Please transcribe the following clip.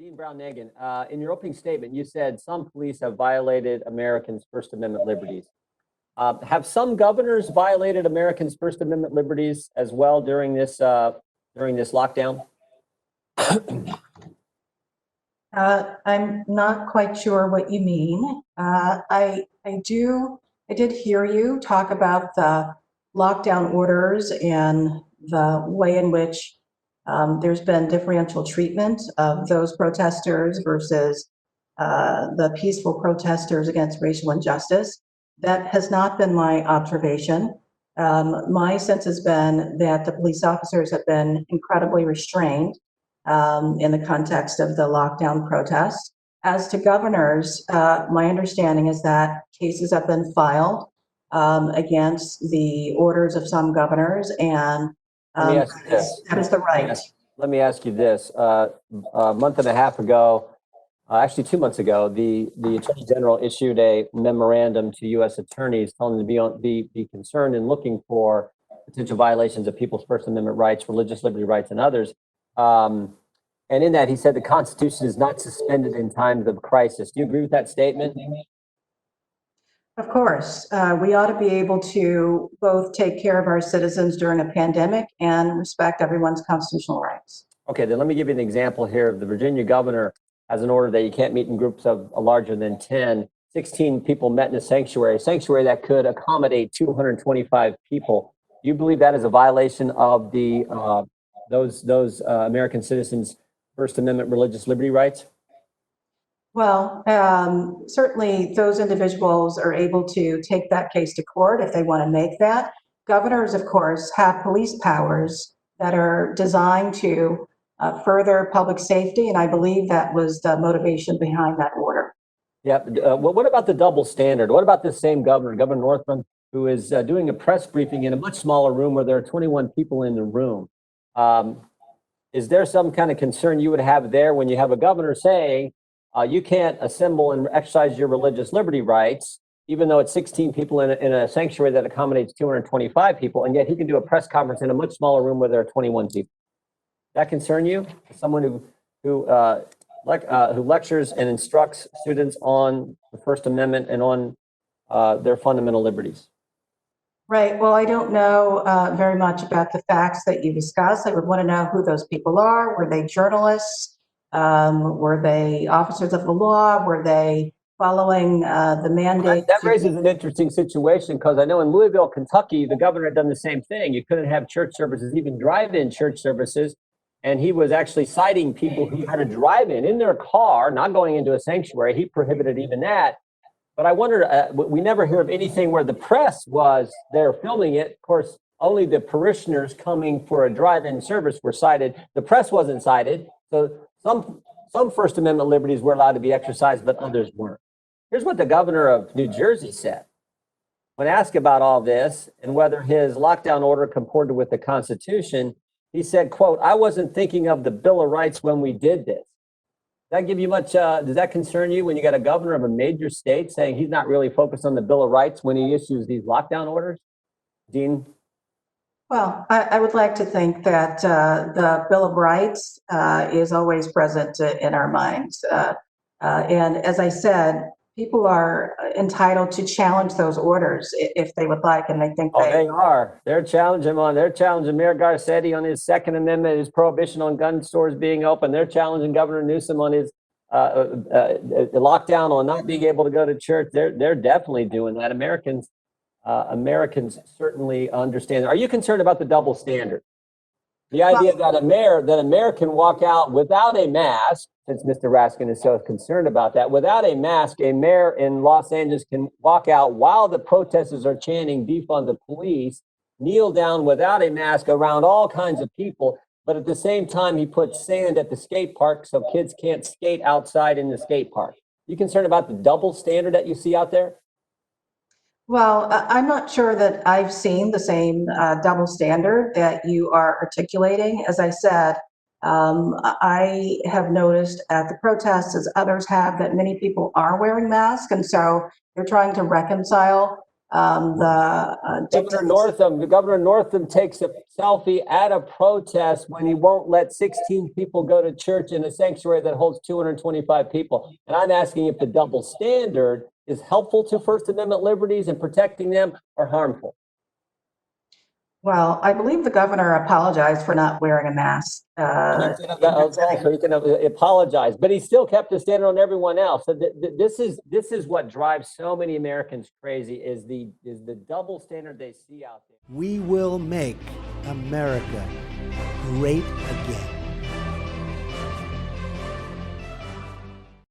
Dean Brown-Nagan, in your opening statement, you said some police have violated Americans' First Amendment liberties. Have some governors violated Americans' First Amendment liberties as well during this lockdown? I'm not quite sure what you mean. I did hear you talk about the lockdown orders and the way in which there's been differential treatment of those protesters versus the peaceful protesters against racial injustice. That has not been my observation. My sense has been that the police officers have been incredibly restrained in the context of the lockdown protests. As to governors, my understanding is that cases have been filed against the orders of some governors, and that is the right. Let me ask you this. A month and a half ago, actually 2 months ago, the Attorney General issued a memorandum to U.S. attorneys telling them to be concerned and looking for potential violations of people's First Amendment rights, religious liberty rights, and others. And in that, he said the Constitution is not suspended in times of crisis. Do you agree with that statement? Of course, we ought to be able to both take care of our citizens during a pandemic and respect everyone's constitutional rights. Okay, then let me give you an example here. The Virginia governor has an order that you can't meet in groups of larger than 10. 16 people met in a sanctuary that could accommodate 225 people. Do you believe that is a violation of the those American citizens' First Amendment religious liberty rights? Well, certainly those individuals are able to take that case to court if they want to make that. Governors, of course, have police powers that are designed to further public safety, and I believe that was the motivation behind that order. Yeah. What about the double standard? What about this same governor, Governor Northam, who is doing a press briefing in a much smaller room where there are 21 people in the room? Is there some kind of concern you would have there when you have a governor saying you can't assemble and exercise your religious liberty rights, even though it's 16 people in a sanctuary that accommodates 225 people, and yet he can do a press conference in a much smaller room where there are 21 people? Does that concern you? Someone who lectures and instructs students on the First Amendment and on their fundamental liberties? Right. Well, I don't know very much about the facts that you discussed. I would want to know who those people are. Were they journalists? Were they officers of the law? Were they following the mandate? That raises an interesting situation, because I know in Louisville, Kentucky, the governor had done the same thing. You couldn't have church services, even drive-in church services. And he was actually citing people who had a drive-in in their car, not going into a sanctuary. He prohibited even that. But I wonder, we never hear of anything where the press was there filming it. Of course, only the parishioners coming for a drive-in service were cited. The press wasn't cited. So some First Amendment liberties were allowed to be exercised, but others weren't. Here's what the governor of New Jersey said. When asked about all this and whether his lockdown order comported with the Constitution, he said, quote, "I wasn't thinking of the Bill of Rights when we did this." Does that give you much, does that concern you when you got a governor of a major state saying he's not really focused on the Bill of Rights when he issues these lockdown orders? Dean? Well, I would like to think that the Bill of Rights is always present in our minds. And as I said, people are entitled to challenge those orders if they would like, and I think they are. They're challenging Mayor Garcetti on his Second Amendment, his prohibition on gun stores being open. They're challenging Governor Newsom on his lockdown on not being able to go to church. They're definitely doing that. Americans certainly understand. Are you concerned about the double standard? The idea that a mayor can walk out without a mask, since Mr. Raskin is so concerned about that, without a mask, a mayor in Los Angeles can walk out while the protesters are chanting defund the police, kneel down without a mask around all kinds of people, but at the same time he puts sand at the skate park so kids can't skate outside in the skate park. You concerned about the double standard that you see out there? Well, I'm not sure that I've seen the same double standard that you are articulating. As I said, I have noticed at the protests, as others have, that many people are wearing masks, and so they're trying to reconcile Governor Northam takes a selfie at a protest when he won't let 16 people go to church in a sanctuary that holds 225 people. And I'm asking if the double standard is helpful to First Amendment liberties and protecting them or harmful. Well, I believe the governor apologized for not wearing a mask. So he can apologize, but he still kept a standard on everyone else. So this is what drives so many Americans crazy is the double standard they see out there. We will make America great again.